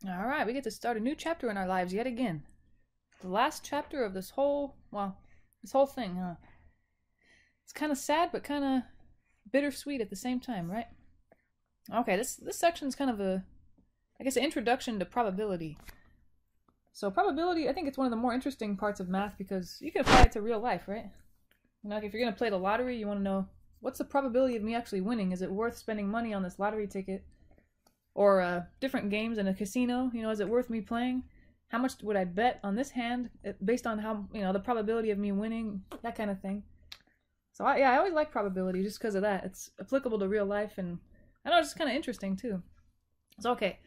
Alright, we get to start a new chapter in our lives yet again. The last chapter of this whole, well, this whole thing, huh? It's kind of sad, but kind of bittersweet at the same time, right? Okay, this section's kind of a, I guess, an introduction to probability. So probability, I think it's one of the more interesting parts of math because you can apply it to real life, right? You know, like if you're going to play the lottery, you want to know, what's the probability of me actually winning? Is it worth spending money on this lottery ticket? Or different games in a casino, you know, is it worth me playing? How much would I bet on this hand based on how, you know, the probability of me winning, that kind of thing. So I always like probability just because of that. It's applicable to real life, and I know it's just kind of interesting too. So okay,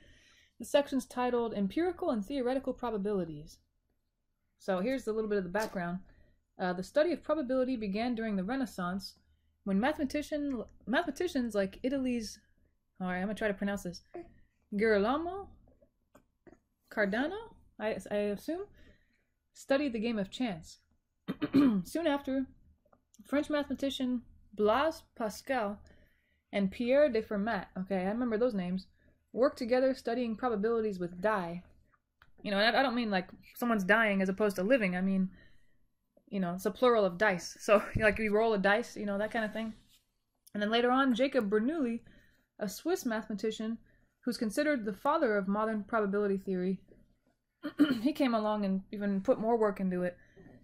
this section's titled Empirical and Theoretical Probabilities. So here's a little bit of the background. The study of probability began during the Renaissance when mathematicians like Italy's, alright, I'm going to try to pronounce this, Girolamo Cardano, I assume, studied the game of chance. Soon after, French mathematician Blaise Pascal and Pierre de Fermat, okay, I remember those names, worked together studying probabilities with die. You know, I don't mean like someone's dying as opposed to living, I mean, you know, it's a plural of dice. So, like, you roll a dice, you know, that kind of thing. And then later on, Jacob Bernoulli, a Swiss mathematician who's considered the father of modern probability theory, he came along and even put more work into it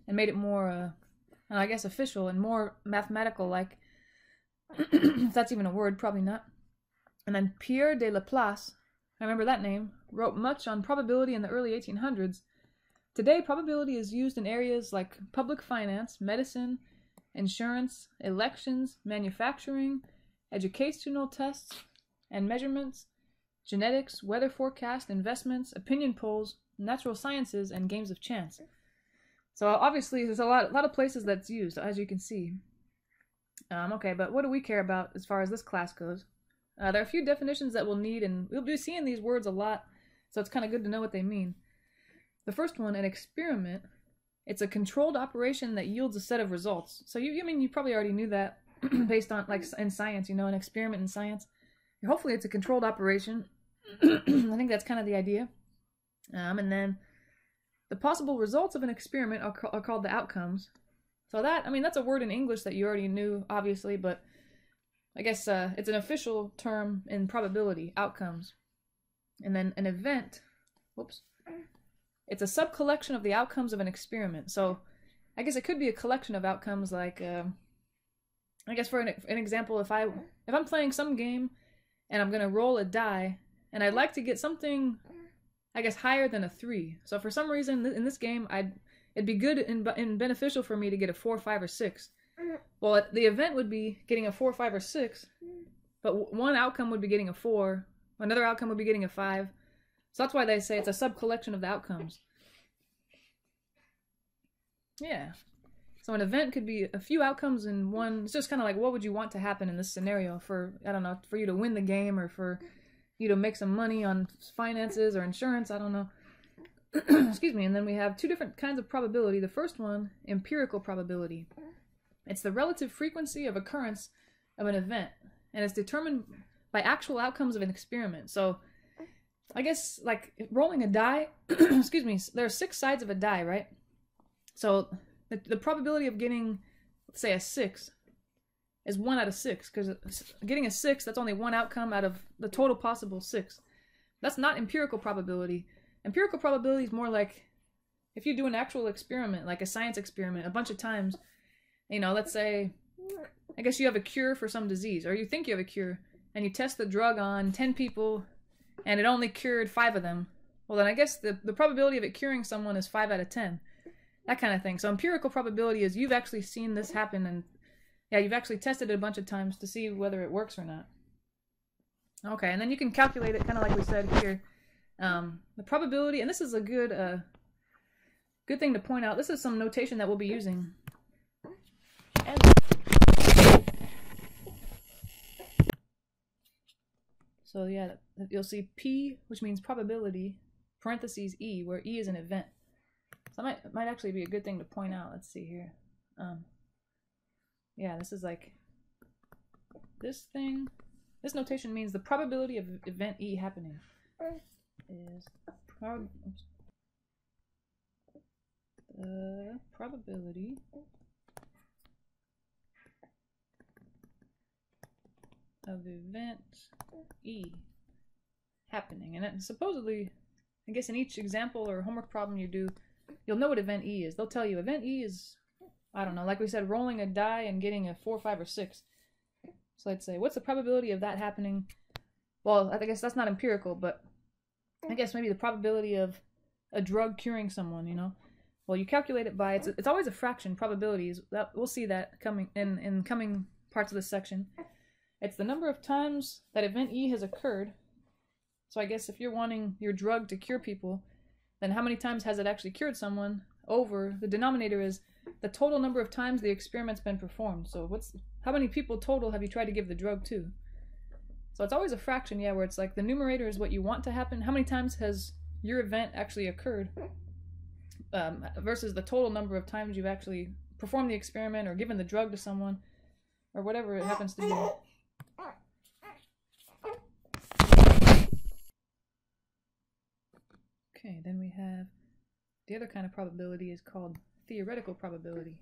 and made it more, I guess, official and more mathematical-like. If that's even a word, probably not. And then Pierre de Laplace, I remember that name, wrote much on probability in the early 1800s. Today, probability is used in areas like public finance, medicine, insurance, elections, manufacturing, educational tests and measurements, genetics, weather forecast, investments, opinion polls, natural sciences, and games of chance. So obviously there's a lot of places that's used, as you can see. Okay, but what do we care about as far as this class goes? There are a few definitions that we'll need, and we'll be seeing these words a lot, so it's kind of good to know what they mean. The first one, an experiment. It's a controlled operation that yields a set of results. So you probably already knew that based on, like, in science, you know, an experiment in science. Hopefully it's a controlled operation. I think that's kind of the idea. And then the possible results of an experiment are called the outcomes. So that, I mean, that's a word in English that you already knew, obviously, but I guess it's an official term in probability, outcomes. And then an event, whoops, it's a sub-collection of the outcomes of an experiment. So I guess it could be a collection of outcomes, like, I guess for an example, if I'm playing some game and I'm going to roll a die, and I'd like to get something, I guess, higher than a 3. So for some reason in this game, it'd be good and beneficial for me to get a 4, 5, or 6. Well, the event would be getting a 4, 5, or 6, but one outcome would be getting a 4, another outcome would be getting a 5. So that's why they say it's a sub-collection of the outcomes. Yeah. So an event could be a few outcomes in one. It's just kind of like, what would you want to happen in this scenario for, I don't know, for you to win the game or for you to make some money on finances or insurance, I don't know. Excuse me. And then we have two different kinds of probability. The first one, empirical probability. It's the relative frequency of occurrence of an event, and it's determined by actual outcomes of an experiment. So I guess, like, rolling a die, excuse me, there are 6 sides of a die, right? So the probability of getting, let's say, a 6 is 1 out of 6, because getting a 6, that's only one outcome out of the total possible 6. That's not empirical probability. Empirical probability is more like if you do an actual experiment, like a science experiment, a bunch of times, you know, let's say, I guess you have a cure for some disease, or you think you have a cure, and you test the drug on 10 people, and it only cured 5 of them. Well, then I guess the probability of it curing someone is 5 out of 10. That kind of thing. So empirical probability is you've actually seen this happen, and yeah, you've actually tested it a bunch of times to see whether it works or not. Okay, and then you can calculate it kind of like we said here. The probability, and this is a good thing to point out. This is some notation that we'll be using. So yeah, you'll see P, which means probability, parentheses E, where E is an event. So that might actually be a good thing to point out. Let's see here. Yeah, this is like this thing. This notation means the probability of event E happening. is the probability of event E happening. And supposedly, I guess in each example or homework problem you do, you'll know what event E is. They'll tell you event E is, I don't know, like we said, rolling a die and getting a 4, 5, or 6. So let's say, what's the probability of that happening? Well, I guess that's not empirical, but I guess maybe the probability of a drug curing someone, you know? Well, you calculate it by, it's always a fraction, probabilities. We'll see that coming in coming parts of this section. It's the number of times that event E has occurred. So I guess if you're wanting your drug to cure people, then how many times has it actually cured someone over, the denominator is the total number of times the experiment's been performed. So how many people total have you tried to give the drug to? So it's always a fraction, yeah, where it's like the numerator is what you want to happen. How many times has your event actually occurred versus the total number of times you've actually performed the experiment or given the drug to someone or whatever it happens to be. Okay, then we have the other kind of probability is called theoretical probability.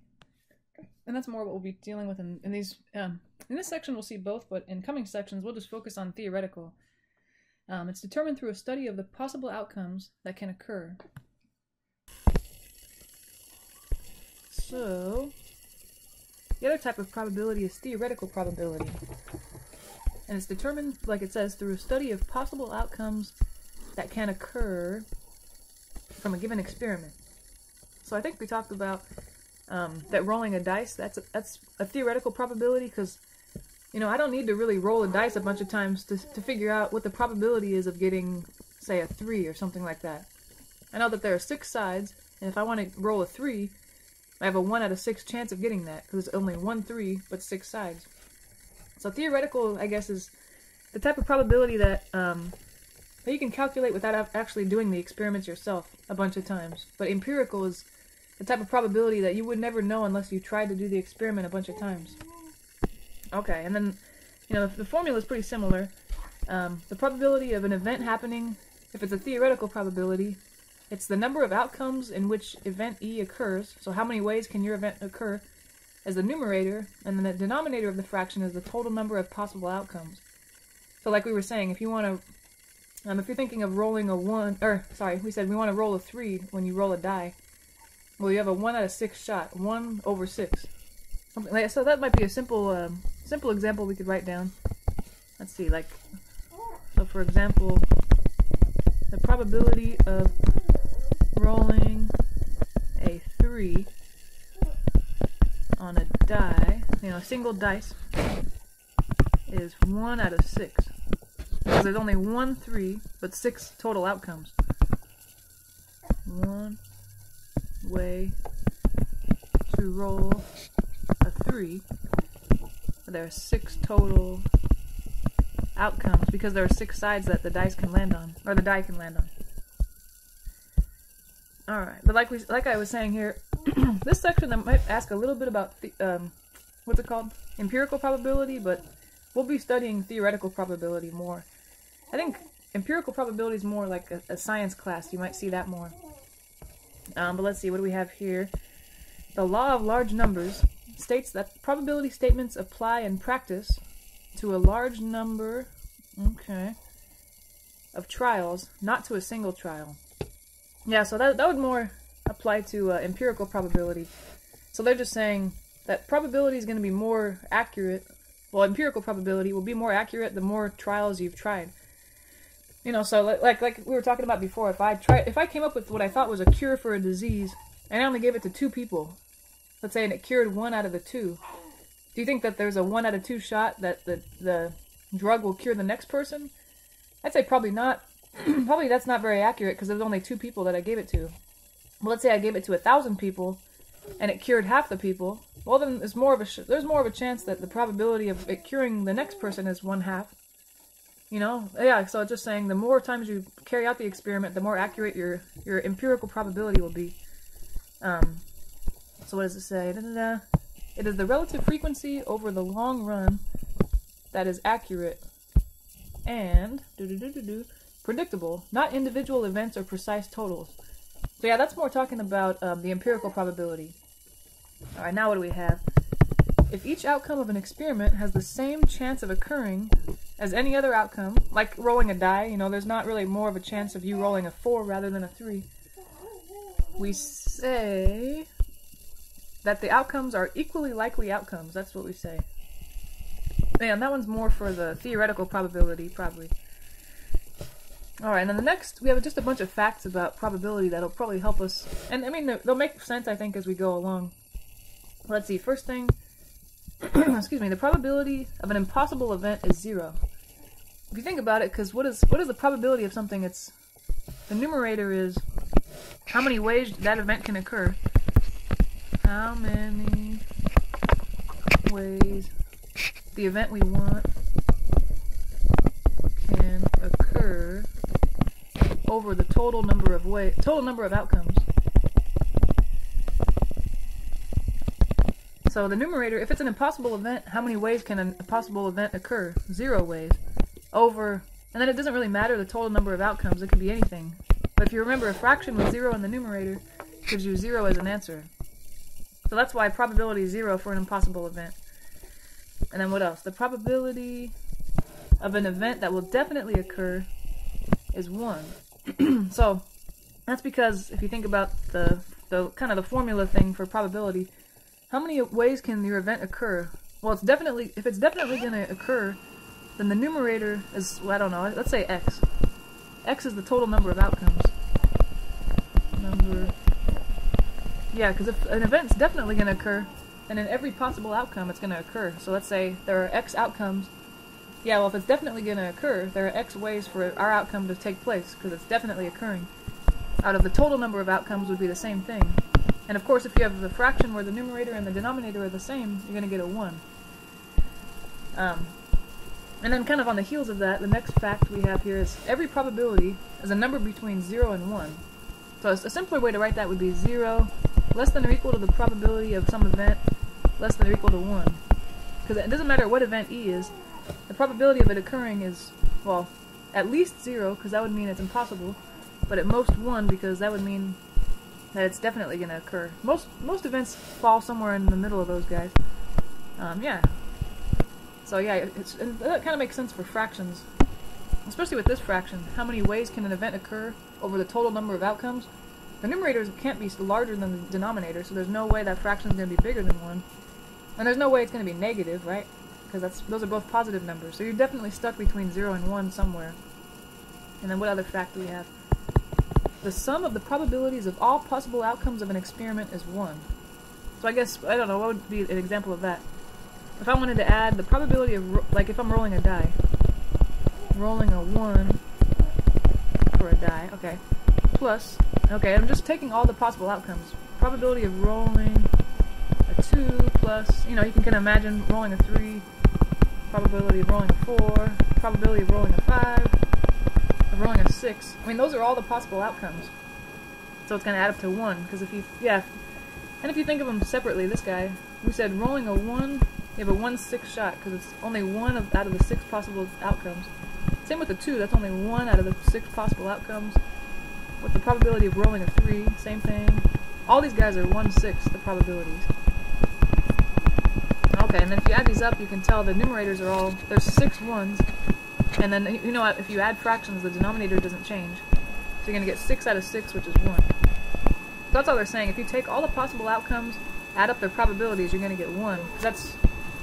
And that's more what we'll be dealing with in these. In this section we'll see both, but in coming sections we'll just focus on theoretical. It's determined through a study of the possible outcomes that can occur. So, the other type of probability is theoretical probability. And it's determined, like it says, through a study of possible outcomes that can occur from a given experiment. So I think we talked about that rolling a dice, that's a theoretical probability, because, you know, I don't need to really roll a dice a bunch of times to figure out what the probability is of getting, say, a 3 or something like that. I know that there are 6 sides, and if I want to roll a 3, I have a 1 out of 6 chance of getting that, because it's only 1 3, but 6 sides. So theoretical, I guess, is the type of probability that you can calculate without actually doing the experiments yourself a bunch of times. But empirical is the type of probability that you would never know unless you tried to do the experiment a bunch of times. Okay, and then, you know, the formula is pretty similar. The probability of an event happening, if it's a theoretical probability, it's the number of outcomes in which event E occurs. So how many ways can your event occur as the numerator, and then the denominator of the fraction is the total number of possible outcomes. So like we were saying, if you want to, if you're thinking of rolling a 1, or sorry, we said we want to roll a 3 when you roll a die. Well, you have a 1 out of 6 shot, 1 over 6. Something like, so that might be a simple, simple example we could write down. Let's see, like, so for example, the probability of rolling a 3 on a die, you know, a single dice, is 1 out of 6. Because there's only 1 3, but 6 total outcomes. One way to roll a 3, but there are 6 total outcomes because there are 6 sides that the dice can land on, or the die can land on. Alright, but like I was saying here, this section I might ask a little bit about what's it called? Empirical probability, but we'll be studying theoretical probability more. I think empirical probability is more like a science class. You might see that more. But let's see, what do we have here? The law of large numbers states that probability statements apply in practice to a large number, of trials, not to a single trial. Yeah, so that would more apply to empirical probability. So they're just saying that probability is going to be more accurate. Well, empirical probability will be more accurate the more trials you've tried. You know, so like we were talking about before, if I came up with what I thought was a cure for a disease, and I only gave it to 2 people, let's say, and it cured 1 out of the 2, do you think that there's a 1 out of 2 shot that the drug will cure the next person? I'd say probably not. Probably that's not very accurate because there's only 2 people that I gave it to. Well, let's say I gave it to 1,000 people, and it cured half the people. Well, then there's more of a chance that the probability of it curing the next person is 1/2. You know, yeah. So it's just saying the more times you carry out the experiment, the more accurate your empirical probability will be. So what does it say? It is the relative frequency over the long run that is accurate, and predictable, not individual events or precise totals. So yeah, that's more talking about the empirical probability. Alright, now what do we have? If each outcome of an experiment has the same chance of occurring as any other outcome, like rolling a die, you know, there's not really more of a chance of you rolling a 4 rather than a 3, we say that the outcomes are equally likely outcomes. That's what we say. Man, that one's more for the theoretical probability, probably. Alright, and then the next, we have just a bunch of facts about probability that'll probably help us. And I mean, they'll make sense, I think, as we go along. Let's see, first thing, excuse me, the probability of an impossible event is 0. If you think about it, because what is the probability of something? It's, the numerator is how many ways that event can occur. How many ways the event we want can occur over the total number of outcomes. So the numerator, if it's an impossible event, how many ways can a possible event occur? 0 ways. Over, and then it doesn't really matter the total number of outcomes, it could be anything. But if you remember, a fraction with 0 in the numerator gives you 0 as an answer. So that's why probability is 0 for an impossible event. And then what else? The probability of an event that will definitely occur is 1. So that's because if you think about the kind of the formula thing for probability, how many ways can your event occur? Well, if it's definitely going to occur, then the numerator is, well, I don't know, let's say x. X is the total number of outcomes. Yeah, because if an event's definitely going to occur, then in every possible outcome it's going to occur. So let's say there are x outcomes. Yeah, well, if it's definitely going to occur, there are x ways for our outcome to take place, because it's definitely occurring. Out of the total number of outcomes would be the same thing. And of course, if you have the fraction where the numerator and the denominator are the same, you're going to get a 1. And then kind of on the heels of that, the next fact we have here is every probability is a number between 0 and 1. So a simpler way to write that would be 0 less than or equal to the probability of some event less than or equal to 1. Because it doesn't matter what event E is, the probability of it occurring is, well, at least 0, because that would mean it's impossible, but at most 1, because that would mean that it's definitely going to occur. Most events fall somewhere in the middle of those guys. Yeah. So yeah, and that kind of makes sense for fractions. Especially with this fraction. How many ways can an event occur over the total number of outcomes? The numerator can't be larger than the denominator, so there's no way that fraction is going to be bigger than 1. And there's no way it's going to be negative, right? Because those are both positive numbers. So you're definitely stuck between 0 and 1 somewhere. And then what other fact do we have? The sum of the probabilities of all possible outcomes of an experiment is 1. So I guess, I don't know, what would be an example of that? If I wanted to add the probability of, like if I'm rolling a die. Rolling a 1 for a die, okay. Plus, okay, I'm just taking all the possible outcomes. Probability of rolling a 2 plus, you know, you can kind of imagine rolling a 3, probability of rolling a 4, probability of rolling a 5, of rolling a 6. I mean, those are all the possible outcomes. So it's going to add up to 1, because if you, yeah, and if you think of them separately, this guy, we said rolling a 1, you have a 1/6 shot, because it's only 1 out of the 6 possible outcomes. Same with the 2, that's only 1 out of the 6 possible outcomes. With the probability of rolling a 3, same thing. All these guys are 1/6, the probabilities. Okay, and then if you add these up, you can tell the numerators are all, there's 6 ones, and then, you know, if you add fractions, the denominator doesn't change. So you're going to get 6 out of 6, which is 1. So that's all they're saying. If you take all the possible outcomes, add up their probabilities, you're going to get 1. Because that's,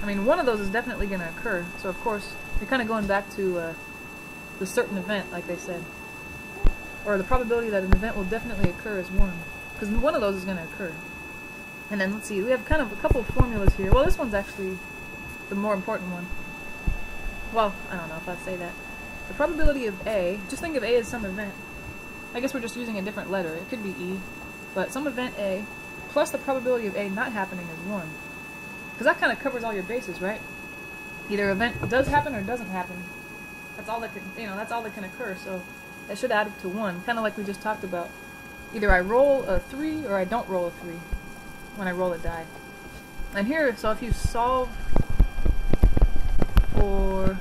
I mean, one of those is definitely going to occur. So of course, you're kind of going back to the certain event, like they said. Or the probability that an event will definitely occur is 1. Because one of those is going to occur. And then, let's see, we have kind of a couple of formulas here. Well, this one's actually the more important one. Well, I don't know if I'd say that. The probability of A, just think of A as some event. I guess we're just using a different letter. It could be E. But some event A, plus the probability of A not happening is 1. Because that kind of covers all your bases, right? Either event does happen or doesn't happen. That's all that can, you know, that's all that can occur, so that should add up to 1. Kind of like we just talked about. Either I roll a 3 or I don't roll a 3 when I roll a die. And here, so if you solve for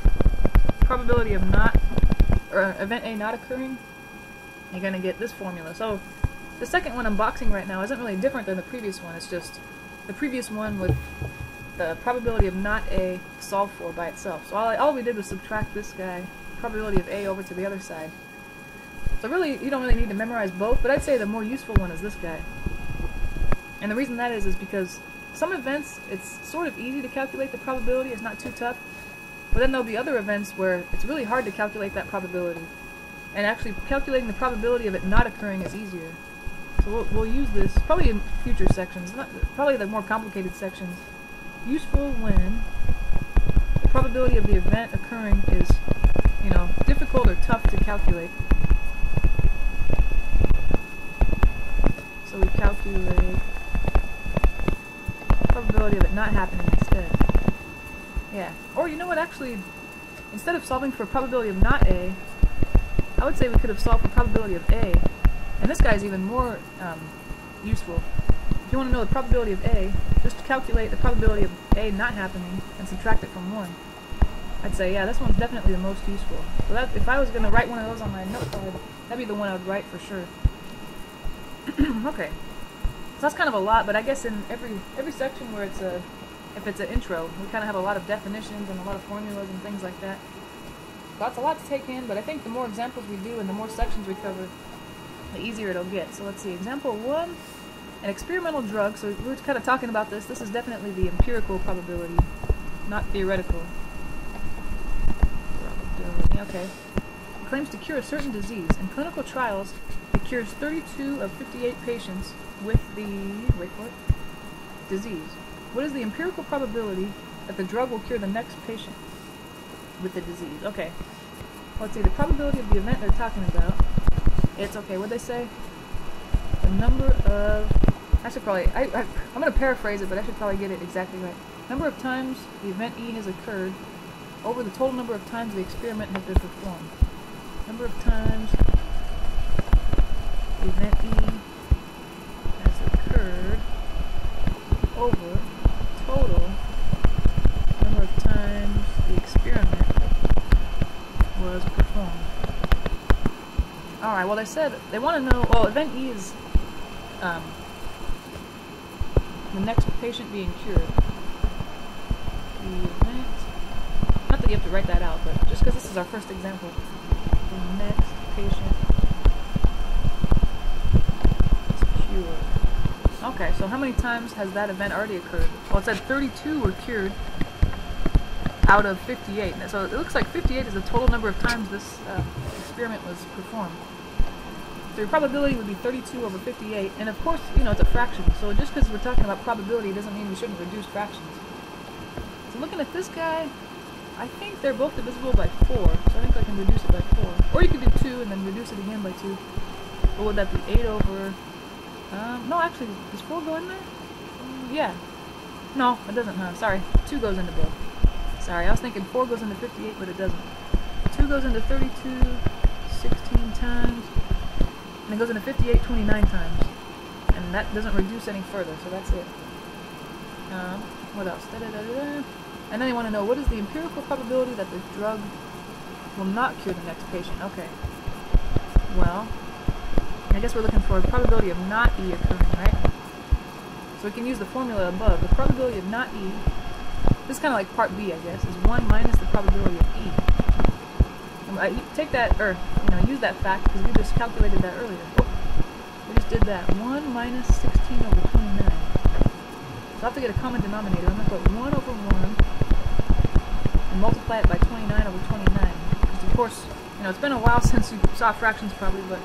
probability of not or event A not occurring, you're gonna get this formula. So the second one I'm boxing right now isn't really different than the previous one. It's just the previous one with the probability of not A solved for by itself. So all we did was subtract this guy, probability of A, over to the other side. So really, you don't really need to memorize both, but I'd say the more useful one is this guy. And the reason that is because some events, it's sort of easy to calculate the probability, it's not too tough. But then there'll be other events where it's really hard to calculate that probability. And actually calculating the probability of it not occurring is easier. So we'll use this, probably in future sections, probably the more complicated sections. Useful when the probability of the event occurring is, you know, difficult or tough to calculate. So we calculate the probability of it not happening instead. Yeah. Or you know what, actually, instead of solving for probability of not A, I would say we could have solved for probability of A. And this guy is even more useful. If you want to know the probability of A, just calculate the probability of A not happening and subtract it from 1. I'd say, yeah, this one's definitely the most useful. So that, if I was going to write one of those on my note card, that'd be the one I would write for sure. Okay. So that's kind of a lot, but I guess in every section where it's a, if it's an intro, we kind of have a lot of definitions and a lot of formulas and things like that. So that's a lot to take in, but I think the more examples we do and the more sections we cover, the easier it'll get. So let's see, example 1, an experimental drug. So we were kind of talking about this. This is definitely the empirical probability, not theoretical probability. Okay. It claims to cure a certain disease. In clinical trials, it cures 32 of 58 patients with the, wait for it, disease. What is the empirical probability that the drug will cure the next patient with the disease? Okay. Let's see, the probability of the event they're talking about. It's, okay, what'd they say? The number of, I should probably, I'm going to paraphrase it, but I should probably get it exactly right. Number of times the event E has occurred over the total number of times the experiment has been performed. Number of times the event E has occurred over total number of times the experiment was performed. Alright, well they said, they want to know, well, event E is the next patient being cured. The event, not that you have to write that out, but just because this is our first example. The next patient is cured. Okay, so how many times has that event already occurred? Well, it said 32 were cured out of 58. So it looks like 58 is the total number of times this experiment was performed. So your probability would be 32 over 58, and of course, you know, it's a fraction. So just because we're talking about probability doesn't mean we shouldn't reduce fractions. So looking at this guy, I think they're both divisible by 4, so I think I can reduce it by 4. Or you could do 2 and then reduce it again by 2. What would that be? 8 over... no, actually, does 4 go in there? Yeah. No, it doesn't, huh? Sorry. 2 goes into both. Sorry, I was thinking 4 goes into 58, but it doesn't. 2 goes into 32, 16 times. And it goes into 58 29 times. And that doesn't reduce any further, so that's it. What else? And then they want to know, what is the empirical probability that the drug will not cure the next patient? Okay. Well, I guess we're looking for a probability of not E occurring, right? So we can use the formula above. The probability of not E, this is kind of like part B, I guess, is 1 minus the probability of E. And take that, or, you know, use that fact, because we just calculated that earlier. Oh, we just did that. 1 minus 16 over 29. So I have to get a common denominator. I'm going to put 1 over 1 and multiply it by 29 over 29. Because of course, you know, it's been a while since you saw fractions probably, but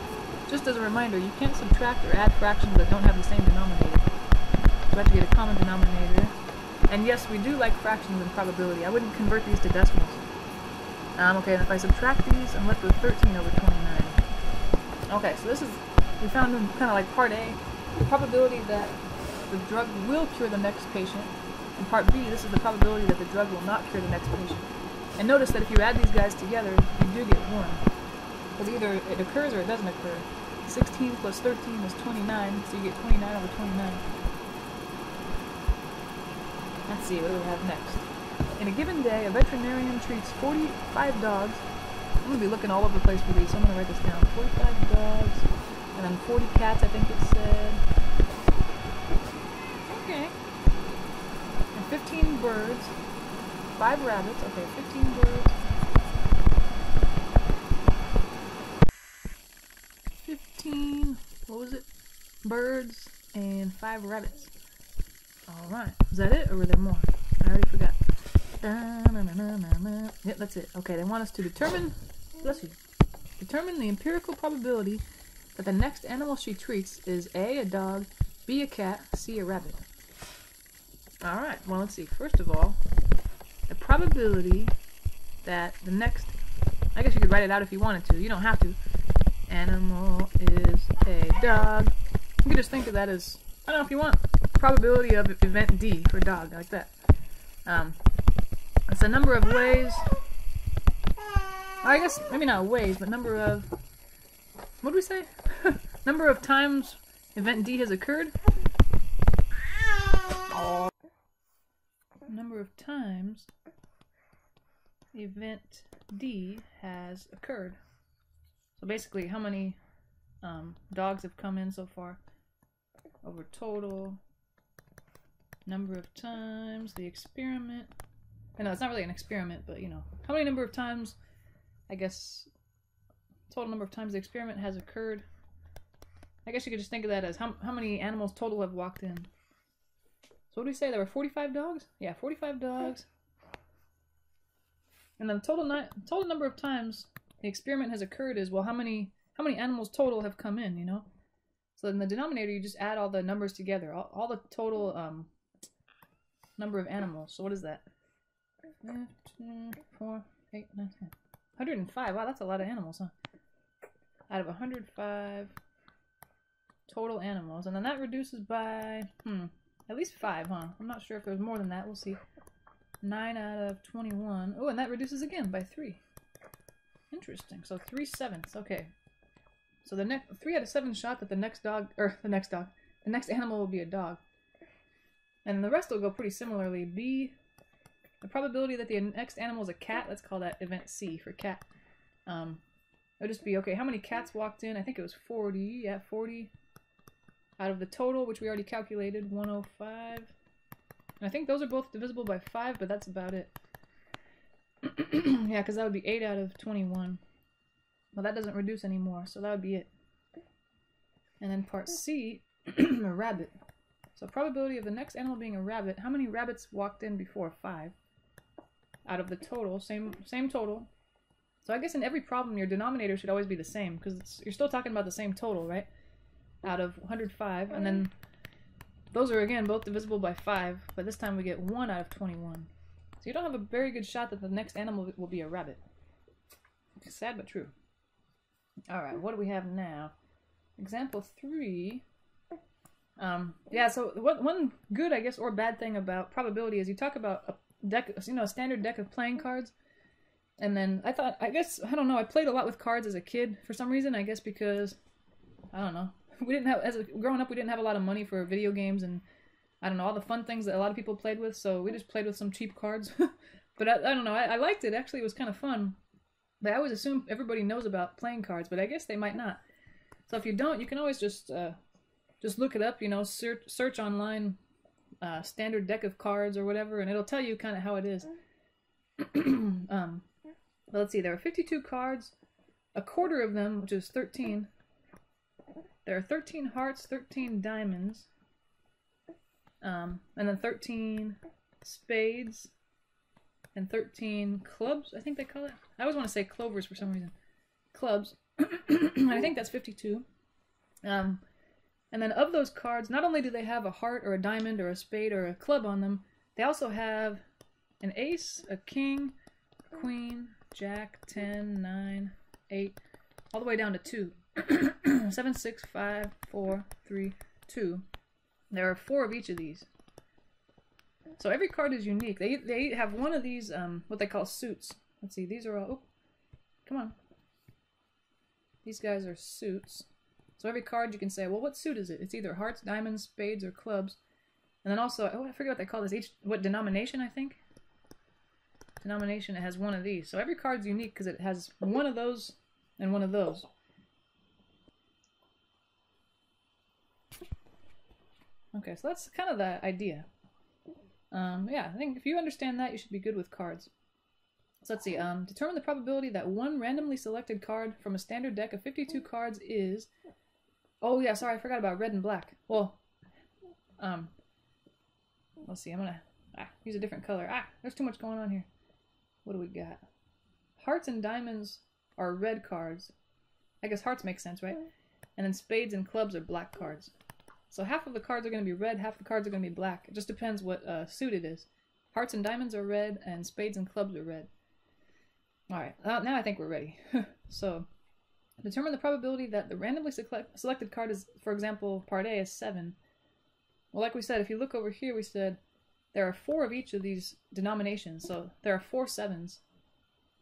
just as a reminder, you can't subtract or add fractions that don't have the same denominator. So I have to get a common denominator. And yes, we do like fractions in probability. I wouldn't convert these to decimals. Okay, and if I subtract these, I'm left with 13 over 29. Okay, so this is, we found in kind of like part A, the probability that the drug will cure the next patient. In part B, this is the probability that the drug will not cure the next patient. And notice that if you add these guys together, you do get 1. Because either it occurs or it doesn't occur. 16 plus 13 is 29, so you get 29 over 29. Let's see, what do we have next? In a given day, a veterinarian treats 45 dogs I'm gonna be looking all over the place for these, so I'm gonna write this down. 45 dogs, and then 40 cats, I think it said. Okay. And 15 birds, 5 rabbits. Okay, 15 birds. 15, what was it? Birds and 5 rabbits. Alright, is that it, or were there more? I already forgot. Yep, that's it. Okay, they want us to determine, bless you, determine the empirical probability that the next animal she treats is A, a dog, B, a cat, C, a rabbit. Alright, well let's see. First of all, the probability that the next, I guess you could write it out if you wanted to, you don't have to. Animal is a dog. You could just think of that as, I don't know if you want, probability of event D for dog, like that. It's a number of ways, I guess, maybe not ways, but number of, what do we say? Number of times event D has occurred. Number of times event D has occurred. So basically, how many dogs have come in so far over total number of times the experiment. I know it's not really an experiment, but you know, how many number of times, I guess, total number of times the experiment has occurred. I guess you could just think of that as how many animals total have walked in. So what do we say? There were 45 dogs? Yeah, 45 dogs. And then total number of times the experiment has occurred is, well, how many animals total have come in, you know? So in the denominator, you just add all the numbers together, all the total number of animals. So what is that? 4, 8, 9, 10. 105. Wow, that's a lot of animals, huh? Out of 105 total animals. And then that reduces by, at least 5, huh? I'm not sure if there's more than that. We'll see. 9 out of 21. Oh, and that reduces again by 3. Interesting. So 3/7. Okay. So the next 3 out of 7 shot that the next animal will be a dog. And the rest will go pretty similarly. B, the probability that the next animal is a cat, let's call that event C for cat. It'll just be, okay, how many cats walked in? I think it was 40. Yeah, 40 out of the total, which we already calculated, 105. And I think those are both divisible by 5, but that's about it. Yeah, because that would be 8 out of 21. Well, that doesn't reduce anymore, so that would be it. And then part C, a rabbit. So probability of the next animal being a rabbit. How many rabbits walked in before? 5. Out of the total, same total. So I guess in every problem, your denominator should always be the same, because you're still talking about the same total, right? Out of 105, and then those are, again, both divisible by 5, but this time we get 1 out of 21. So you don't have a very good shot that the next animal will be a rabbit. Sad but true. Alright, what do we have now? Example 3. Yeah, so one good, I guess, or bad thing about probability is you talk about a deck, you know, a standard deck of playing cards, and then I don't know, I played a lot with cards as a kid for some reason, I guess because, I don't know, we didn't have, growing up we didn't have a lot of money for video games and, I don't know, all the fun things that a lot of people played with, so we just played with some cheap cards. But I don't know, I liked it, actually, it was kind of fun. But I always assume everybody knows about playing cards, but I guess they might not. So if you don't, you can always just look it up, you know, search online, standard deck of cards or whatever, and it'll tell you kind of how it is. Well, let's see, there are 52 cards, a quarter of them, which is 13. There are 13 hearts, 13 diamonds, and then 13 spades, and 13 clubs, I think they call it. I always want to say clovers for some reason. Clubs. I think that's 52. And then of those cards, not only do they have a heart or a diamond or a spade or a club on them, they also have an ace, a king, queen, jack, 10, 9, 8, all the way down to 2. 7, 6, 5, 4, 3, 2. There are 4 of each of these. So every card is unique. They have one of these, what they call suits. Let's see, these are all, oh, come on. These guys are suits. So every card you can say, well, what suit is it? It's either hearts, diamonds, spades, or clubs. And then also, oh, I forget what they call this. What denomination, I think? denomination, it has one of these. So every card's unique because it has one of those and one of those. Okay, so that's kind of the idea. Yeah, I think if you understand that, you should be good with cards. So let's see. Determine the probability that one randomly selected card from a standard deck of 52 cards is... Oh yeah, sorry, I forgot about red and black. Well, let's see, I'm gonna use a different color. There's too much going on here. What do we got? Hearts and diamonds are red cards. I guess hearts make sense, right? And then spades and clubs are black cards. So half of the cards are going to be red, half the cards are going to be black. It just depends what suit it is. Hearts and diamonds are red, and spades and clubs are red. Alright, now I think we're ready. So, determine the probability that the randomly selected card is, for example, part A is 7. Well, like we said, if you look over here, we said there are 4 of each of these denominations. So, there are 4 7s.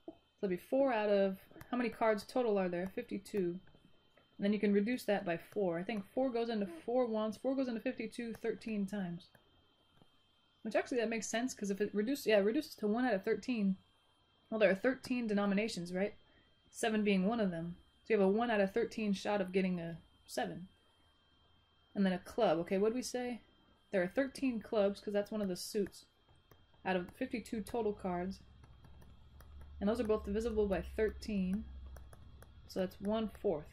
So, there'll be 4 out of... How many cards total are there? 52. And then you can reduce that by 4. I think 4 goes into 4 once. 4 goes into 52 13 times. Which actually that makes sense, because if it reduces to 1 out of 13, well, there are 13 denominations, right? 7 being one of them. So you have a 1 out of 13 shot of getting a 7. And then a club. Okay, what did we say? There are 13 clubs, because that's one of the suits, out of 52 total cards. And those are both divisible by 13. So that's 1/4.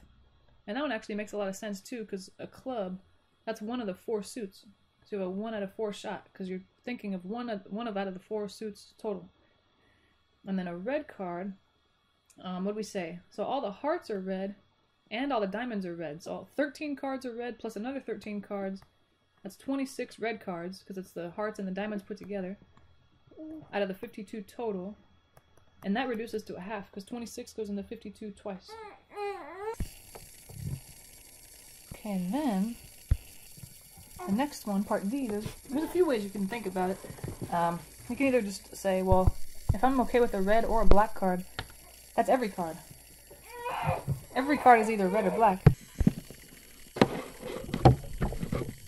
And that one actually makes a lot of sense too, because a club, that's one of the 4 suits. So you have a 1 out of 4 shot, because you're thinking of one out of the 4 suits total. And then a red card, what do we say? So all the hearts are red, and all the diamonds are red. So all 13 cards are red, plus another 13 cards. That's 26 red cards, because it's the hearts and the diamonds put together, out of the 52 total. And that reduces to a half, because 26 goes into 52 twice. Okay, and then the next one, part D, there's a few ways you can think about it. You can either just say, well, if I'm okay with a red or a black card, that's every card. Every card is either red or black.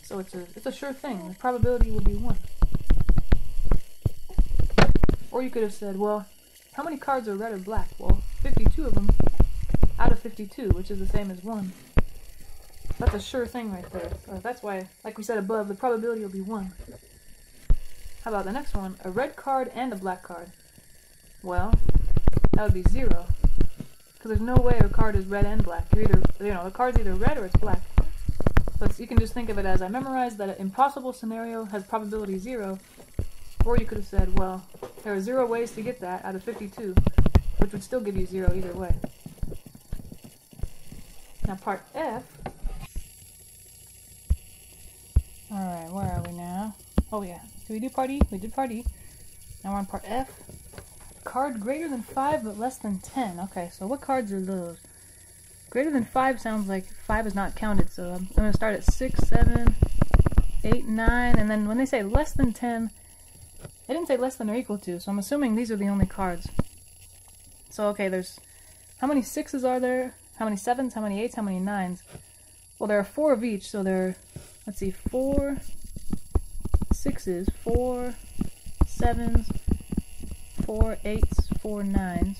So it's a sure thing. The probability will be 1. Or you could have said, well, how many cards are red or black? Well, 52 of them out of 52, which is the same as 1. That's a sure thing right there. So that's why, like we said above, the probability will be 1. How about the next one? A red card and a black card. Well, that would be 0. Because there's no way a card is red and black. You're either, the card's either red or it's black. So you can just think of it as, I memorized that an impossible scenario has probability 0. Or you could have said, well, there are 0 ways to get that out of 52, which would still give you 0 either way. Now part F. Alright, where are we now? Oh yeah, did we do part E? We did part E. Now we're on part F. Card greater than 5 but less than 10. Okay, so what cards are those? Greater than 5 sounds like 5 is not counted, so I'm going to start at 6, 7, 8, 9, and then when they say less than 10, they didn't say less than or equal to, so I'm assuming these are the only cards. So okay, there's, how many 6s are there? How many 7s? How many 8s? How many 9s? Well, there are 4 of each, so there are, let's see, 4 6s, 4 7s, 4 8s, 4 9s.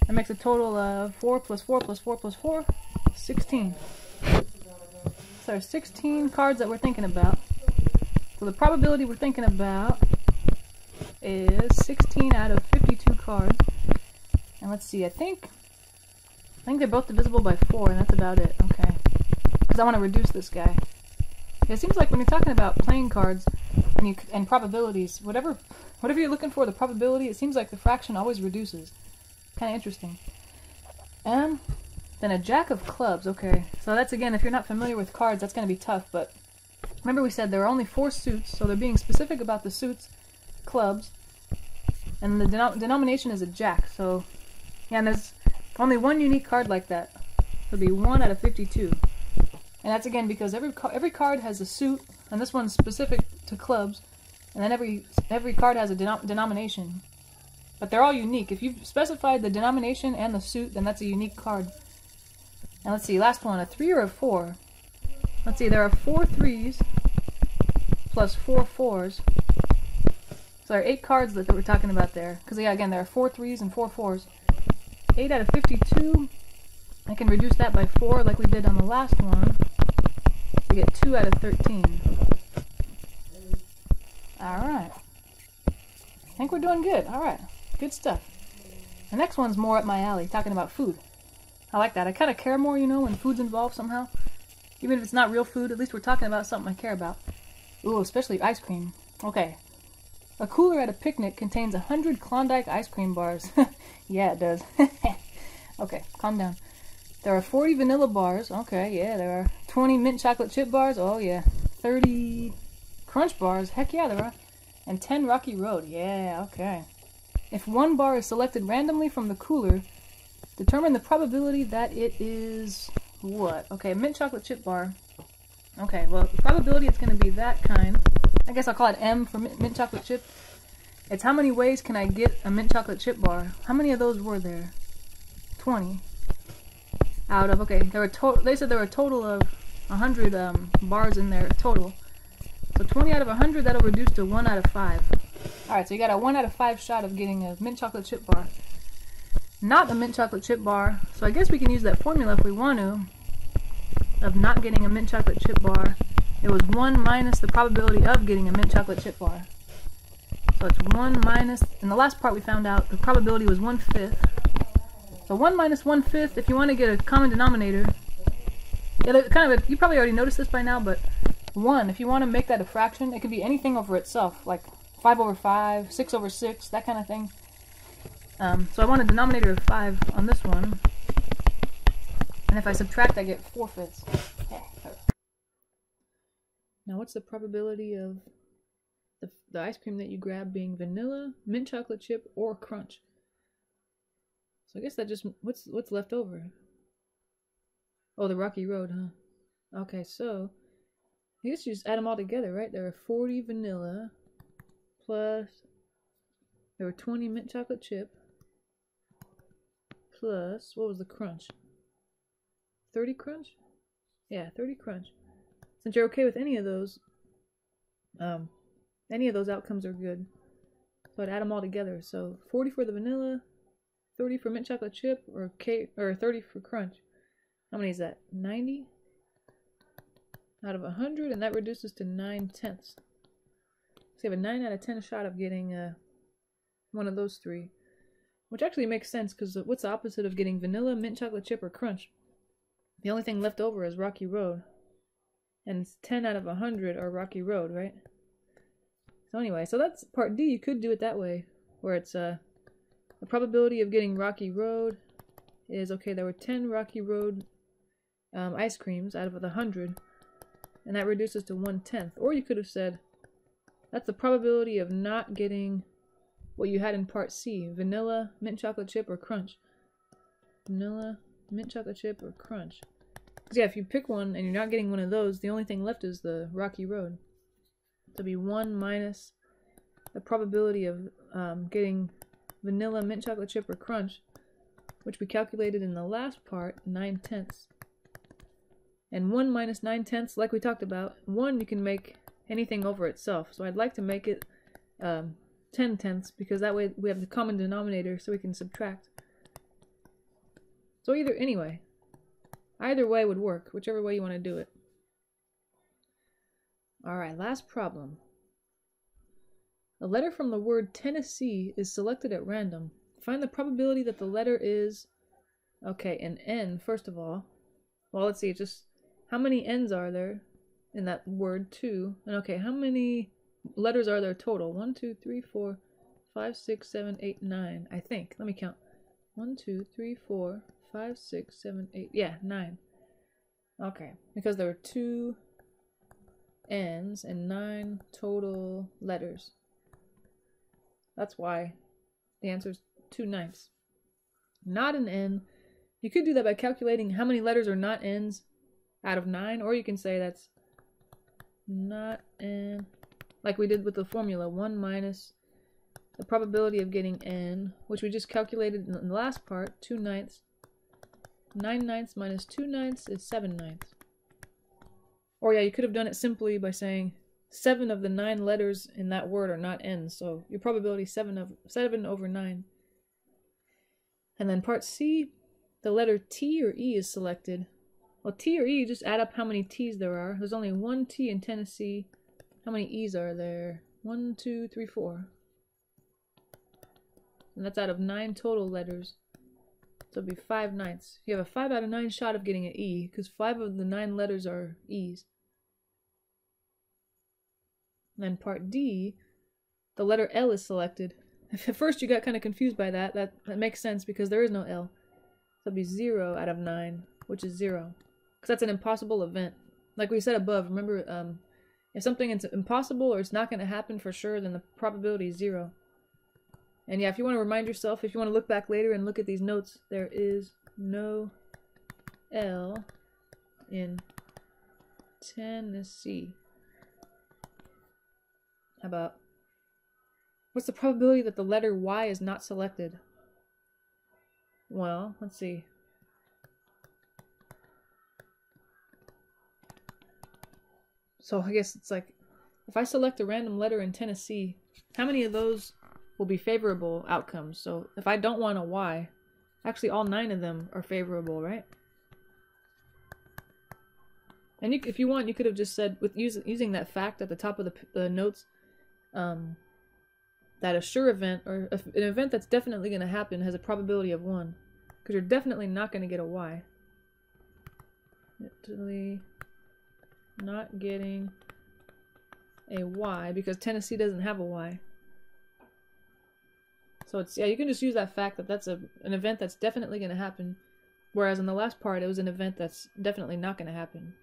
That makes a total of 4 plus 4 plus 4 plus 4, 16. So there's 16 cards that we're thinking about. So the probability we're thinking about is 16 out of 52 cards. And let's see, I think they're both divisible by 4, and that's about it. Okay. Because I want to reduce this guy. It seems like when you're talking about playing cards and probabilities, whatever you're looking for, the probability, it seems like the fraction always reduces. Kind of interesting. And then a jack of clubs. Okay, so that's, again, if you're not familiar with cards, that's going to be tough, but remember we said there are only 4 suits, so they're being specific about the suits, clubs, and the denomination is a jack, so yeah, and there's only one unique card like that. It'll be 1 out of 52. And that's, again, because every card has a suit, and this one's specific to clubs, and then every card has a denomination. But they're all unique. If you've specified the denomination and the suit, then that's a unique card. Now let's see, last one, a 3 or a 4? Let's see, there are 4 3s plus 4 4s. So there are 8 cards that we're talking about there. Because, yeah, again, there are 4 3s and 4 4s. 8 out of 52. I can reduce that by 4 like we did on the last one. To get 2 out of 13. Alright. I think we're doing good. Alright. Good stuff. The next one's more up my alley, talking about food. I like that. I kind of care more, you know, when food's involved somehow. Even if it's not real food, at least we're talking about something I care about. Ooh, especially ice cream. Okay. A cooler at a picnic contains 100 Klondike ice cream bars. Yeah, it does. Okay, calm down. There are 40 vanilla bars. Okay, yeah, there are 20 mint chocolate chip bars. Oh, yeah. 30 crunch bars. Heck yeah, there are. And 10 Rocky Road. Yeah, okay. If one bar is selected randomly from the cooler, determine the probability that it is what? Okay, mint chocolate chip bar. Okay, well, the probability it's going to be that kind. I guess I'll call it M for mint chocolate chip. It's how many ways can I get a mint chocolate chip bar? How many of those were there? 20. Out of, okay, they said there were a total of 100 bars in there total. So 20 out of 100, that'll reduce to 1 out of 5. Alright, so you got a 1 out of 5 shot of getting a mint chocolate chip bar. Not a mint chocolate chip bar, so I guess we can use that formula if we want to, of not getting a mint chocolate chip bar. It was 1 minus the probability of getting a mint chocolate chip bar. So it's 1 minus, in the last part we found out the probability was 1/5. So 1 minus 1/5, if you want to get a common denominator, you probably already noticed this by now, but 1, if you want to make that a fraction, it could be anything over itself, like 5 over 5, 6 over 6, that kind of thing. So I want a denominator of 5 on this one, and if I subtract, I get 4/5. Now what's the probability of the ice cream that you grab being vanilla, mint chocolate chip, or crunch? So I guess that just, what's left over? Oh, the Rocky Road, huh? Okay, so I guess you just add them all together, right? There are 40 vanilla, plus there were 20 mint chocolate chip, plus, what was the crunch? 30 crunch? Yeah, 30 crunch. Since you're okay with any of those outcomes are good. So I'd add them all together. So 40 for the vanilla, 30 for mint chocolate chip, or 30 for crunch. How many is that? 90 out of 100, and that reduces to 9/10. So you have a 9 out of 10 shot of getting one of those three. Which actually makes sense, because what's the opposite of getting vanilla, mint chocolate chip, or crunch? The only thing left over is Rocky Road. And it's 10 out of 100 are Rocky Road, right? So anyway, so that's part D. You could do it that way, where it's the probability of getting Rocky Road is, okay, there were 10 Rocky Road ice creams out of the 100, and that reduces to 1/10. Or you could have said, that's the probability of not getting what you had in part C, vanilla, mint chocolate chip, or crunch. Vanilla, mint chocolate chip, or crunch. Because yeah, if you pick one and you're not getting one of those, the only thing left is the Rocky Road. So it'd be 1 minus the probability of getting vanilla, mint chocolate chip, or crunch, which we calculated in the last part, 9/10. And 1 minus 9/10, like we talked about, 1 you can make anything over itself. So I'd like to make it 10/10, because that way we have the common denominator so we can subtract. So either way would work, whichever way you want to do it. Alright, last problem. A letter from the word Tennessee is selected at random. Find the probability that the letter is, okay, an N, first of all. Well, let's see, just how many N's are there in that word, 2? And okay, how many letters are there total? 1, 2, 3, 4, 5, 6, 7, 8, 9, I think. Let me count. 1, 2, 3, 4, 5, 6, 7, 8, yeah, 9. Okay, because there were 2 N's and 9 total letters. That's why the answer is 2/9. Not an N. You could do that by calculating how many letters are not N's out of 9, or you can say that's not N, like we did with the formula, 1 minus the probability of getting N, which we just calculated in the last part, 2/9. 9/9 minus 2/9 is 7/9. Or yeah, you could have done it simply by saying 7 of the 9 letters in that word are not N's, so your probability 7 over 9. And then part C, the letter T or E is selected. Well, T or E, just add up how many T's there are. There's only 1 T in Tennessee. How many E's are there? 1, 2, 3, 4. And that's out of 9 total letters. So it'd be 5 ninths. You have a 5 out of 9 shot of getting an E, because 5 of the 9 letters are E's. And then part D, the letter L is selected. At first you got kind of confused by that. That makes sense because there is no L. So it'd be 0 out of 9, which is 0. Because that's an impossible event. Like we said above, remember, if something is impossible or it's not going to happen for sure, then the probability is 0. And yeah, if you want to remind yourself, if you want to look back later and look at these notes, there is no L in Tennessee. How about, what's the probability that the letter Y is not selected? Well, let's see. So I guess it's like, if I select a random letter in Tennessee, how many of those will be favorable outcomes? So if I don't want a Y, actually all 9 of them are favorable, right? And if you want, you could have just said, with using that fact at the top of the notes, that a sure event, or an event that's definitely going to happen, has a probability of 1. Because you're definitely not going to get a Y. Definitely not getting a Y, because Tennessee doesn't have a Y. So it's, yeah, you can just use that fact that that's an event that's definitely going to happen, whereas in the last part it was an event that's definitely not going to happen.